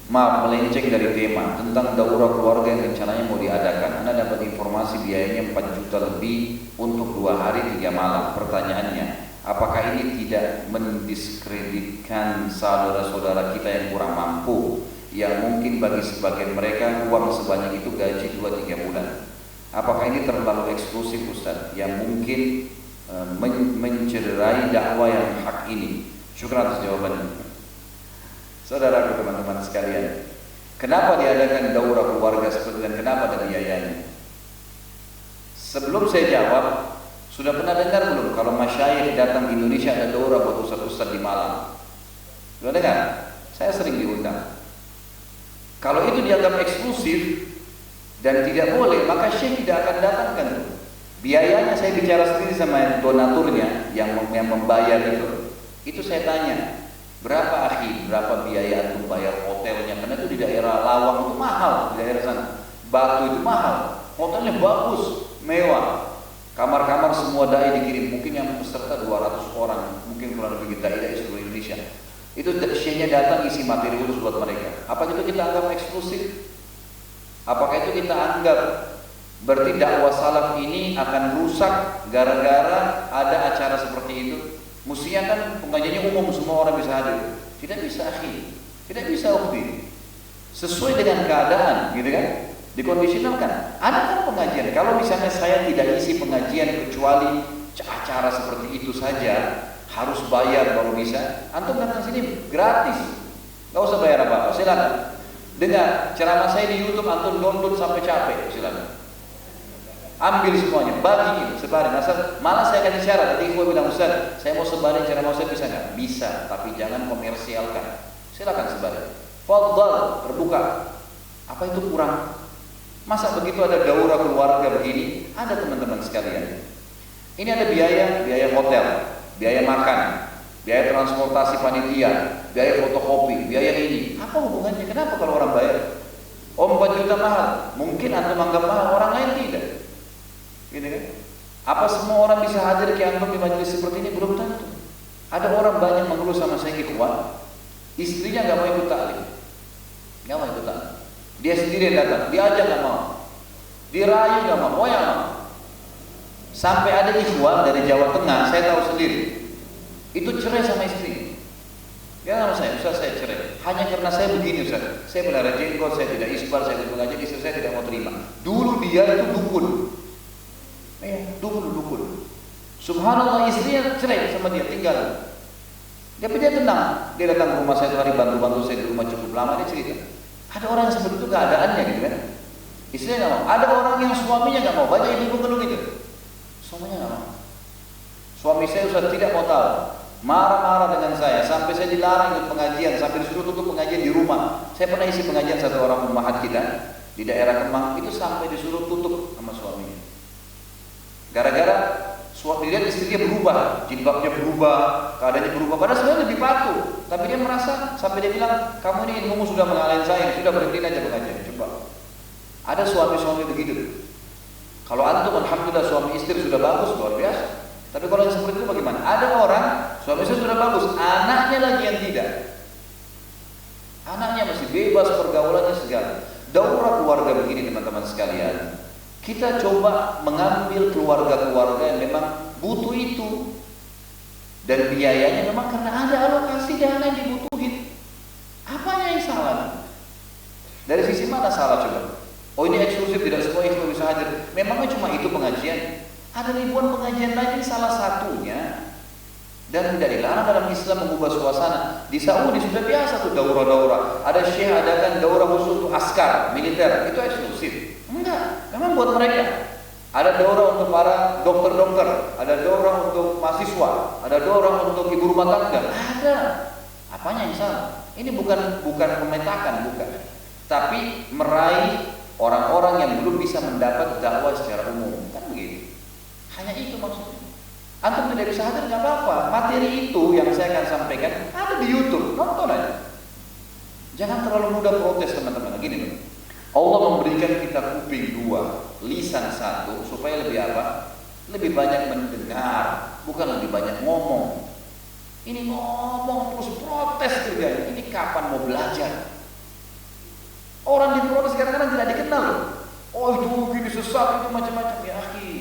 Maaf, melenceng dari tema tentang daurah keluarga yang rencananya mau diadakan. Anda dapat informasi biayanya 4 juta lebih untuk 2 hari 3 malam. Pertanyaannya, apakah ini tidak mendiskreditkan saudara-saudara kita yang kurang mampu, yang mungkin bagi sebagian mereka uang sebanyak itu gaji 2-3 bulan? Apakah ini terlalu eksklusif, Ustaz, yang mungkin mencederai dakwah yang hak ini? Syukur atas jawabannya. Saudaraku, teman-teman sekalian, kenapa diadakan daurah keluarga seperti dan kenapa ada biayanya? Sebelum saya jawab, sudah pernah dengar belum kalau masyayikh datang di Indonesia ada daurah buat ustaz-ustaz di Malang? Sudah dengar? Saya sering diundang. Kalau itu dianggap eksklusif dan tidak boleh, maka syekh tidak akan datangkan. Biayanya saya bicara sendiri sama donaturnya yang membayar itu saya tanya, berapa akhi, berapa biaya untuk bayar hotelnya? Karena itu di daerah Lawang itu mahal, di daerah sana. Batu itu mahal, hotelnya bagus, mewah. Kamar-kamar semua dai dikirim, mungkin yang peserta 200 orang, mungkin kurang lebih dai dari seluruh Indonesia. Itu syekhnya datang isi materi khusus buat mereka. Apa itu kita anggap eksklusif? Apakah itu kita anggap berarti dakwah salaf ini akan rusak gara-gara ada acara seperti itu? Mestinya kan pengajiannya umum, semua orang bisa hadir. Tidak bisa, akhi. Tidak bisa, ukhti. Sesuai dengan keadaan, gitu kan? Dikondisionalkan. Ada kan pengajian. Kalau misalnya saya tidak isi pengajian kecuali acara seperti itu saja, harus bayar baru bisa. Antum datang sini gratis. Gak usah bayar apa-apa. Silakan. Dengar ceramah saya di YouTube, antum download sampai capek. Silakan. Ambil semuanya, bagi, sebarin. Malah saya kasih syarat. Tadi gue bilang, Ustaz, saya mau sebarin ceramah saya, bisa nggak? Bisa, tapi jangan komersialkan. Silakan sebarin. Fadhal, terbuka. Apa itu kurang? Masa begitu ada daurah keluarga begini? Ada, teman-teman sekalian. Ini ada biaya hotel, biaya makan, biaya transportasi panitia, biaya fotokopi, biaya ini. Apa hubungannya? Kenapa kalau orang bayar? Oh, 4 juta mahal. Mungkin antum anggap mahal, orang lain tidak. Gitu kan? Apa semua orang bisa hadir ke antum di majelis seperti ini? Belum tentu. Ada orang banyak mengeluh sama saya, ikhwan, istrinya nggak mau ikut taklim, nggak mau ikut taklim. Dia sendiri yang datang, diajak nggak mau, dirayu nggak mau, yang mau. Sampai ada ikhwan dari Jawa Tengah, saya tahu sendiri, itu cerai sama istri. Ya sama saya, Ustaz, saya cerai hanya karena saya begini, Ustaz. Saya melihara jenggot, saya tidak isbar, saya tidak mengajar, istri saya tidak mau terima. Dulu dia itu dukun. Dukun. Subhanallah, istrinya cerai sama dia, tinggal. Tapi dia tenang. Dia datang ke rumah saya itu hari, bantu-bantu saya di rumah cukup lama. Dia cerita, ada orang yang seperti itu keadaannya gitu kan. Istrinya nggak mau. Ada orang yang suaminya nggak mau. Banyak ibu ngeluh gitu. Suaminya nggak mau. Suami saya sudah tidak mau tahu. Marah-marah dengan saya sampai saya dilarang ikut pengajian, sampai disuruh tutup pengajian di rumah. Saya pernah isi pengajian satu orang ummahat kita di daerah Kemang, itu sampai disuruh tutup sama suaminya. Gara-gara suami lihat istrinya berubah, jilbabnya berubah, keadaannya berubah. Padahal sebenarnya lebih patuh, tapi dia merasa sampai dia bilang, kamu ini ilmumu sudah mengalahin saya, sudah berhenti aja pengajian. Coba. Ada suami-suami begitu. Kalau antum, alhamdulillah suami istri sudah bagus, luar biasa. Tapi kalau yang seperti itu bagaimana? Ada orang suami istri sudah bagus, anaknya lagi yang tidak. Anaknya masih bebas pergaulannya segala. Daurah keluarga begini, teman-teman sekalian. Kita coba mengambil keluarga-keluarga yang memang butuh itu. Dan biayanya memang karena ada alokasi dana yang dibutuhin. Apanya yang salah? Dari sisi mana salah coba? Oh, ini eksklusif, tidak semua ikhwan bisa hadir. Memangnya cuma itu pengajian? Ada ribuan pengajian lain, salah satunya. Dan tidak dilarang dalam Islam mengubah suasana. Di Saudi sudah biasa tuh daurah-daurah. Ada syekh adakan daurah khusus untuk askar, militer. Itu eksklusif. Enggak, memang buat mereka. Ada daurah untuk para dokter-dokter, ada daurah untuk mahasiswa, ada daurah untuk ibu rumah tangga. Ada. Apanya yang salah? Ini bukan pemetakan, bukan. Tapi meraih orang-orang yang belum bisa mendapat dakwah secara umum. Kan begitu. Hanya itu maksudnya. Antum tidak bisa hadir, nggak apa-apa. Materi itu yang saya akan sampaikan ada di YouTube, nonton aja. Jangan terlalu mudah protes, teman-teman. Gini loh. Allah memberikan kita kuping 2, lisan 1, supaya lebih apa? Lebih banyak mendengar, bukan lebih banyak ngomong. Ini ngomong terus protes kerjanya. Ini kapan mau belajar? sesat itu macam-macam. Ya akhi,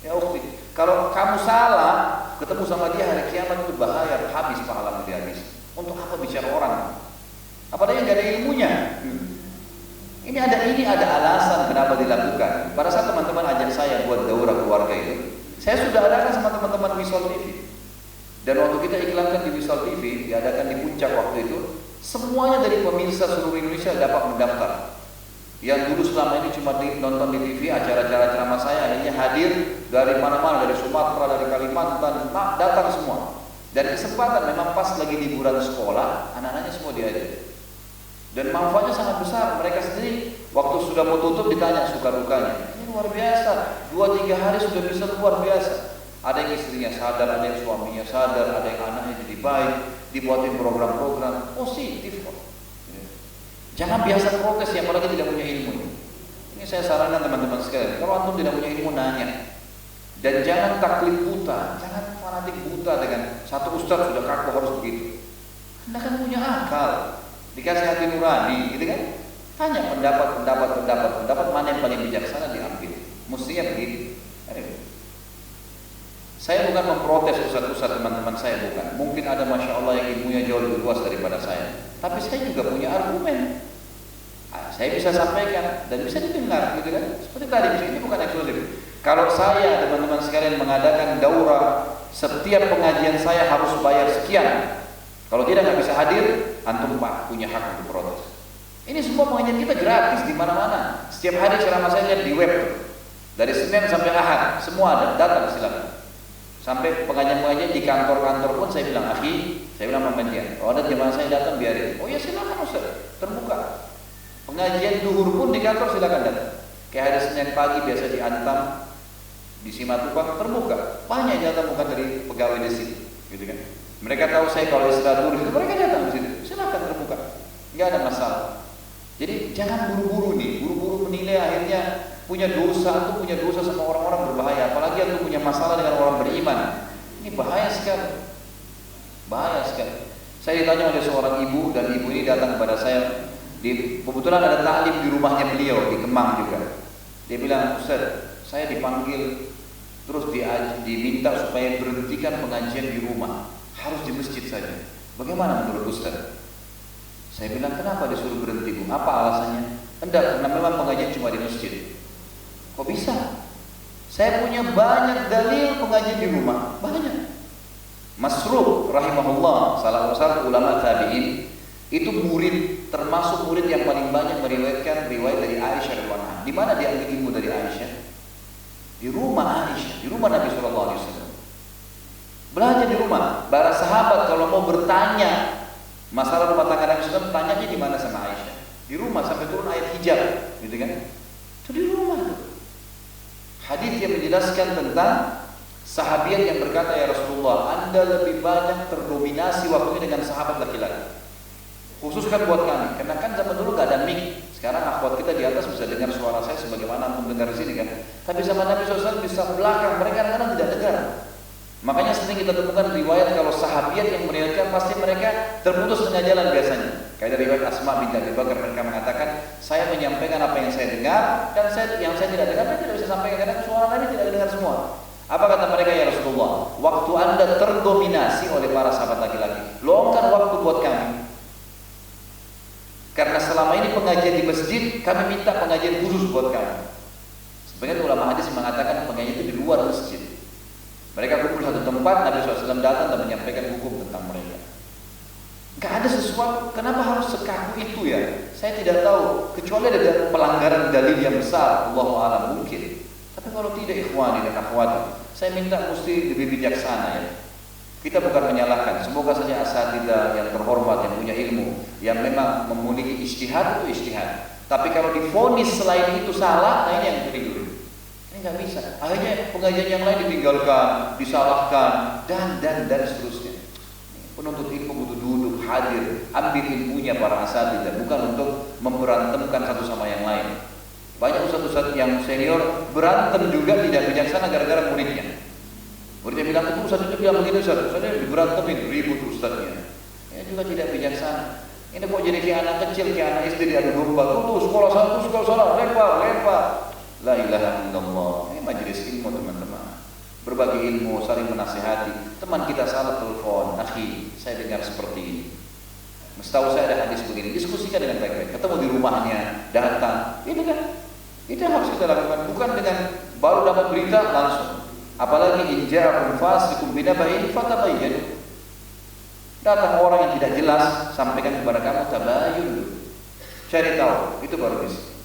ya ukhti, kalau kamu salah, ketemu sama dia hari kiamat itu bahaya, habis pahala dia habis. Untuk apa bicara orang? Apalagi nggak ada ilmunya. Ini ada alasan kenapa dilakukan. Pada saat teman-teman ajak saya buat daurah keluarga itu, saya sudah adakan sama teman-teman Wisal TV. Dan waktu kita iklankan di Wisal TV, diadakan di Puncak waktu itu, semuanya dari pemirsa seluruh Indonesia dapat mendaftar. Yang dulu selama ini cuma nonton di TV acara-acara ceramah saya, akhirnya hadir dari mana-mana, dari Sumatera, dari Kalimantan, datang semua. Dan kesempatan memang pas lagi liburan sekolah, anak-anaknya semua diajak. Dan manfaatnya sangat besar. Mereka sendiri waktu sudah mau tutup ditanya suka dukanya. Ini luar biasa. 2-3 hari sudah bisa luar biasa. Ada yang istrinya sadar, ada yang suaminya sadar, ada yang anaknya jadi baik, dibuatin program-program positif kok. Jangan biasa protes yang apalagi tidak punya ilmu. Ini saya sarankan teman-teman sekalian. Kalau antum tidak punya ilmu nanya. Dan jangan taklid buta, jangan fanatik buta dengan satu ustaz sudah kaku harus begitu. Anda kan punya akal, dikasih hati nurani, gitu kan? Tanya pendapat mana yang paling bijaksana diambil. Mestinya begitu. Saya bukan memprotes ustaz-ustaz teman-teman saya, bukan. Mungkin ada masya Allah yang ilmunya jauh lebih luas daripada saya. Tapi saya juga punya argumen. Saya bisa sampaikan dan bisa didengar, gitu kan? Seperti tadi, ini bukan eksklusif. Kalau saya teman-teman sekalian mengadakan daurah, setiap pengajian saya harus bayar sekian. Kalau tidak nggak bisa hadir, antum pak punya hak untuk protes. Ini semua pengajian kita gratis di mana-mana. Setiap hari ceramah saya lihat di web tuh. Dari Senin sampai Ahad, semua ada, datang silakan. Sampai pengajian-pengajian di kantor-kantor pun saya bilang, akhi, saya bilang pembagian. Kalau ada jemaah saya datang biarin. Oh ya silakan Ustaz, terbuka. Pengajian duhur pun di kantor silakan datang. Kayak hari Senin pagi biasa di Antam, di Simatupang terbuka. Banyak yang datang bukan dari pegawai di sini, gitu kan? Mereka tahu saya kalau istirahat duhur itu mereka datang di situ. Silakan terbuka, nggak ada masalah. Jadi jangan buru-buru nih, buru-buru menilai akhirnya punya dosa, itu punya dosa sama orang-orang berbahaya. Apalagi aku punya masalah dengan orang beriman. Ini bahaya sekali, bahaya sekali. Saya ditanya oleh seorang ibu dan ibu ini datang kepada saya. Kebetulan ada taklim di rumahnya beliau di Kemang juga. Dia bilang, Ustaz, saya dipanggil terus diminta supaya berhentikan pengajian di rumah, harus di masjid saja. Bagaimana menurut Ustaz? Saya bilang, kenapa disuruh berhenti, Bu? Apa alasannya? Enggak, karena memang pengajian cuma di masjid. Kok bisa? Saya punya banyak dalil pengajian di rumah, banyak. Masruq rahimahullah, salah satu ulama tabi'in, itu murid, termasuk murid yang paling banyak meriwayatkan riwayat dari Aisyah radhiyallahu anha. Di mana dia ambil ilmu dari Aisyah? Di rumah Aisyah, di rumah Nabi sallallahu alaihi wasallam. Belajar di rumah. Para sahabat kalau mau bertanya masalah rumah tangga Nabi sallallahu alaihi wasallam, tanyanya di mana sama Aisyah? Di rumah sampai turun ayat hijab, gitu kan? Itu di rumah tuh. Hadis yang menjelaskan tentang sahabiat yang berkata, ya Rasulullah, Anda lebih banyak terdominasi waktunya dengan sahabat laki-laki. Khususkan buat kami, karena kan zaman dulu gak ada mic. Sekarang akhwat kita di atas bisa dengar suara saya sebagaimana antum dengar di sini kan. Tapi zaman Nabi SAW bisa belakang, mereka kadang-kadang tidak dengar. Makanya sering kita temukan riwayat kalau sahabiat yang meriwayatkan pasti mereka terputus tengah jalan biasanya. Kayak dari riwayat Asma binti Abi Bakar, mereka mengatakan, saya menyampaikan apa yang saya dengar dan yang saya tidak dengar saya tidak bisa sampaikan karena suara Nabi tidak dengar semua. Apa kata mereka, ya Rasulullah? Waktu Anda terdominasi oleh para sahabat laki-laki, luangkan waktu buat kami. Karena selama ini pengajian di masjid, kami minta pengajian khusus buat kami. Sebagian ulama hadis mengatakan pengajian itu di luar masjid. Mereka kumpul satu tempat, Nabi SAW datang dan menyampaikan hukum tentang mereka. Gak ada sesuatu, kenapa harus sekaku itu ya? Saya tidak tahu, kecuali ada pelanggaran dalil yang besar, Allahu a'lam mungkin. Tapi kalau tidak ikhwani dan akhwati, saya minta mesti lebih bijaksana ya. Kita bukan menyalahkan, semoga saja asatidzah yang terhormat, yang punya ilmu, yang memang memiliki ijtihad itu ijtihad. Tapi kalau divonis selain itu salah, nah ini yang keliru. Ini nggak bisa. Akhirnya pengajian yang lain ditinggalkan, disalahkan, dan seterusnya. Penuntut ilmu butuh duduk, hadir, ambil ilmunya para asatidzah, bukan untuk memberantemkan satu sama yang lain. Banyak ustadz-ustadz yang senior berantem juga tidak bijaksana gara-gara muridnya. Muridnya bilang, itu ustadz itu bilang begini, ustadznya diberantemin, ribut ustadznya. Ya juga tidak bijaksana. Ini kok jadi kayak anak kecil, kayak anak SD diadu domba. Tuh sekolah satu, sekolah sana, lempar. La ilaha illallah. Ini majelis ilmu teman-teman. Berbagi ilmu, saling menasihati. Teman kita salah telepon, akhi, saya dengar seperti ini. Setahu saya ada hadis begini. Diskusikan dengan baik-baik. Ketemu di rumahnya, datang. Itu kan, itu harus kita lakukan. Bukan dengan baru dapat berita langsung. Apalagi in ja'akum fasiqun binaba'in fatabayyanu. Datang orang yang tidak jelas, sampaikan kepada kamu, tabayyun. Cari tahu, itu baru bisa.